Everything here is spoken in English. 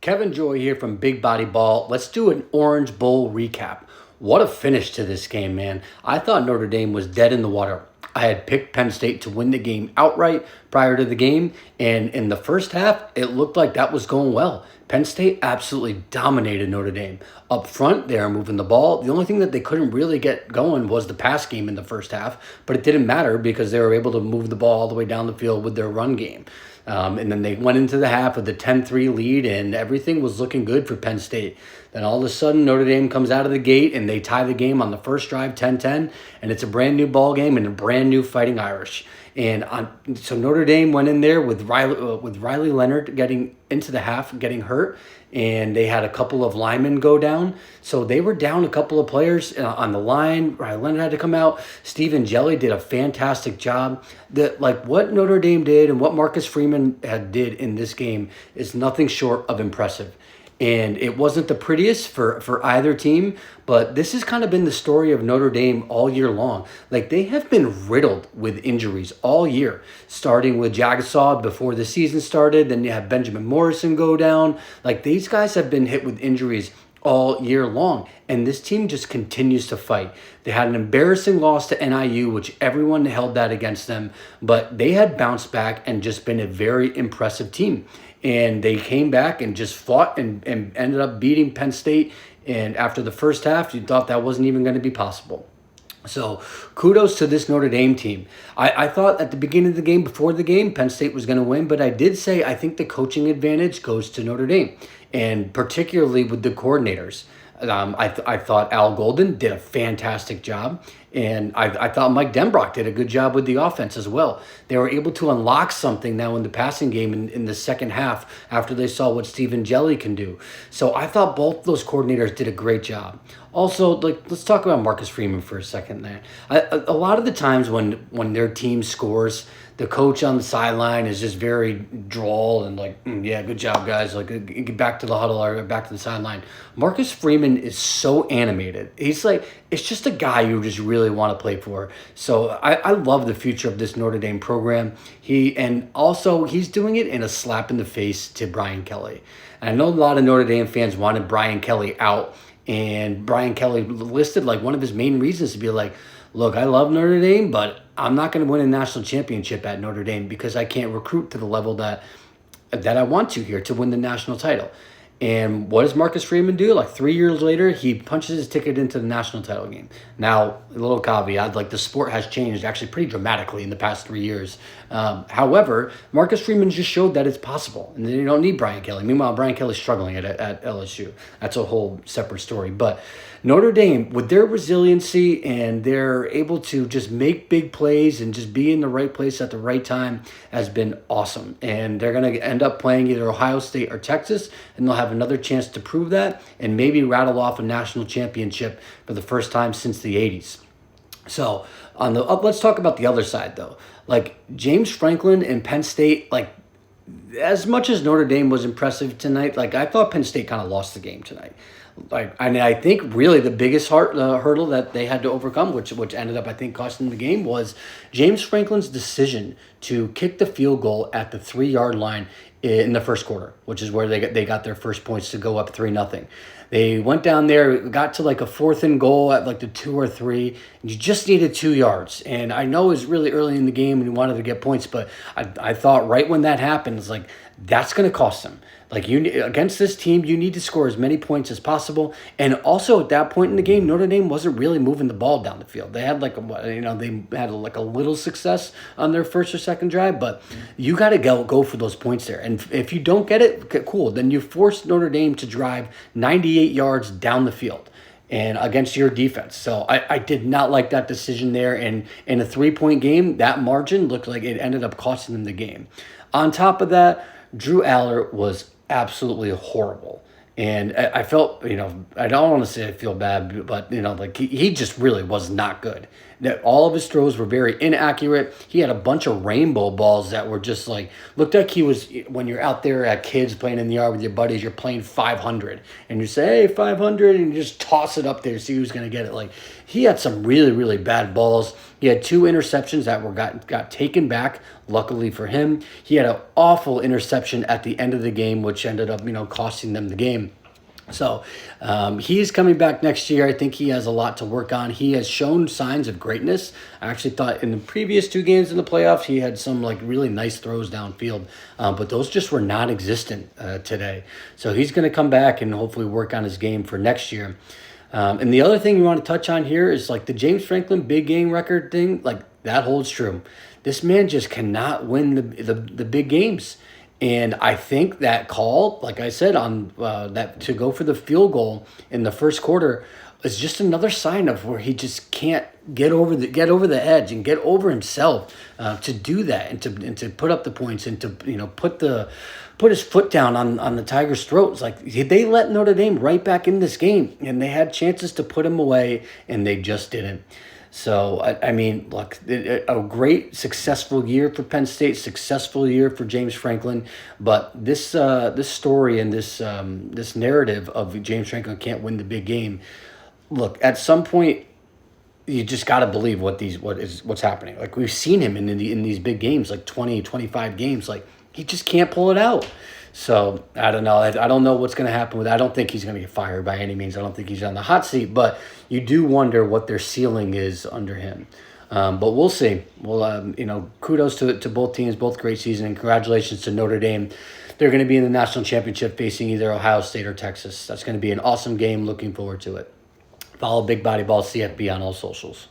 Kevin Joy here from Big Body Ball. Let's do an Orange Bowl recap. What a finish to this game, man. I thought Notre Dame was dead in the water. I had picked Penn State to win the game outright prior to the game, and in the first half, it looked like that was going well. Penn State absolutely dominated Notre Dame. Up front, they were moving the ball. The only thing that they couldn't really get going was the pass game in the first half, but it didn't matter because they were able to move the ball all the way down the field with their run game. And then they went into the half with a 10-3 lead, and everything was looking good for Penn State. Then all of a sudden, Notre Dame comes out of the gate, and they tie the game on the first drive, 10-10, and it's a brand new ball game and a brand new Fighting Irish. So Notre Dame went in there with Riley Leonard getting into the half, getting hurt, and they had a couple of linemen go down. So they were down a couple of players on the line. Riley Leonard had to come out. Stephen Jelly did a fantastic job. What Notre Dame did and what Marcus Freeman did in this game is nothing short of impressive. And it wasn't the prettiest for either team, but this has kind of been the story of Notre Dame all year long. Like, they have been riddled with injuries all year, starting with Jagasaw before the season started. Then you have Benjamin Morrison go down. Like, these guys have been hit with injuries all year long, and this team just continues to fight. They had an embarrassing loss to NIU, which everyone held that against them, but they had bounced back and just been a very impressive team. And they came back and just fought and ended up beating Penn State. And after the first half, you thought that wasn't even going to be possible. So kudos to this Notre Dame team. I thought at the beginning of the game, before the game, Penn State was going to win, but I did say I think the coaching advantage goes to Notre Dame, and particularly with the coordinators. I thought Al Golden did a fantastic job, and I thought Mike Denbrock did a good job with the offense as well. They were able to unlock something now in the passing game in the second half after they saw what Stephen Jelly can do. So I thought both those coordinators did a great job. Also, let's talk about Marcus Freeman for a second there. A lot of the times when their team scores, the coach on the sideline is just very droll and yeah, good job, guys. Get back to the huddle or back to the sideline. Marcus Freeman is so animated. He's it's just a guy you just really want to play for. So I love the future of this Notre Dame program. He's doing it in a slap in the face to Brian Kelly. And I know a lot of Notre Dame fans wanted Brian Kelly out, and Brian Kelly listed one of his main reasons to be look, I love Notre Dame, but I'm not going to win a national championship at Notre Dame because I can't recruit to the level that I want to here to win the national title. And what does Marcus Freeman do? 3 years later, he punches his ticket into the national title game. Now, a little caveat, the sport has changed actually pretty dramatically in the past 3 years. However, Marcus Freeman just showed that it's possible, and you don't need Brian Kelly. Meanwhile, Brian Kelly's struggling at LSU. That's a whole separate story. But Notre Dame, with their resiliency, and they're able to just make big plays and just be in the right place at the right time, has been awesome. And they're going to end up playing either Ohio State or Texas, and they'll have another chance to prove that and maybe rattle off a national championship for the first time since the 80s. So let's talk about the other side, though. James Franklin and Penn State, as much as Notre Dame was impressive tonight, I thought Penn State kind of lost the game tonight. I think really the biggest hurdle that they had to overcome, which ended up, I think, costing the game, was James Franklin's decision to kick the field goal at the 3-yard line in the first quarter, which is where they got their first points to go up 3-0. They went down there, got to a 4th and goal at the 2 or 3, and you just needed 2 yards. And I know it was really early in the game and you wanted to get points, but I thought right when that happened, it's that's going to cost them. Against this team, you need to score as many points as possible. And also at that point in the game, Notre Dame wasn't really moving the ball down the field. They had they had a little success on their first or second drive, but you got to go for those points there. And if you don't get it, cool. Then you force Notre Dame to drive 98 yards down the field and against your defense. So I did not like that decision there. And in a 3-point game, that margin looked like it ended up costing them the game. On top of that, Drew Aller was absolutely horrible. And I felt, I don't want to say I feel bad, but, he just really was not good. All of his throws were very inaccurate. He had a bunch of rainbow balls that were just looked like he was, when you're out there at kids playing in the yard with your buddies, you're playing 500. And you say, hey, 500, and you just toss it up there, see who's going to get it. he had some really, really bad balls. He had two interceptions that got taken back. Luckily for him, he had an awful interception at the end of the game, which ended up, costing them the game. So he's coming back next year. I think he has a lot to work on. He has shown signs of greatness. I actually thought in the previous two games in the playoffs, he had some like really nice throws downfield, but those just were non-existent today. So he's going to come back and hopefully work on his game for next year. And the other thing we want to touch on here is like the James Franklin big game record thing. Like that holds true. This man just cannot win the big games. And I think that call, like I said, on that to go for the field goal in the first quarter is just another sign of where he just can't get over the edge and get over himself to do that and to put up the points and to put his foot down on the Tigers' throats. Like they let Notre Dame right back in this game, and they had chances to put him away, and they just didn't. So, I mean, look, a great, successful year for Penn State, successful year for James Franklin. But this story and this narrative of James Franklin can't win the big game, look, at some point, you just got to believe what's happening. Like, we've seen him in these big games, like 20, 25 games. Like, he just can't pull it out. So I don't know. I don't know what's going to happen with that. I don't think he's going to get fired by any means. I don't think he's on the hot seat, but you do wonder what their ceiling is under him. But we'll see. Well, kudos to both teams, both great season, and congratulations to Notre Dame. They're going to be in the national championship facing either Ohio State or Texas. That's going to be an awesome game. Looking forward to it. Follow Big Body Ball CFB on all socials.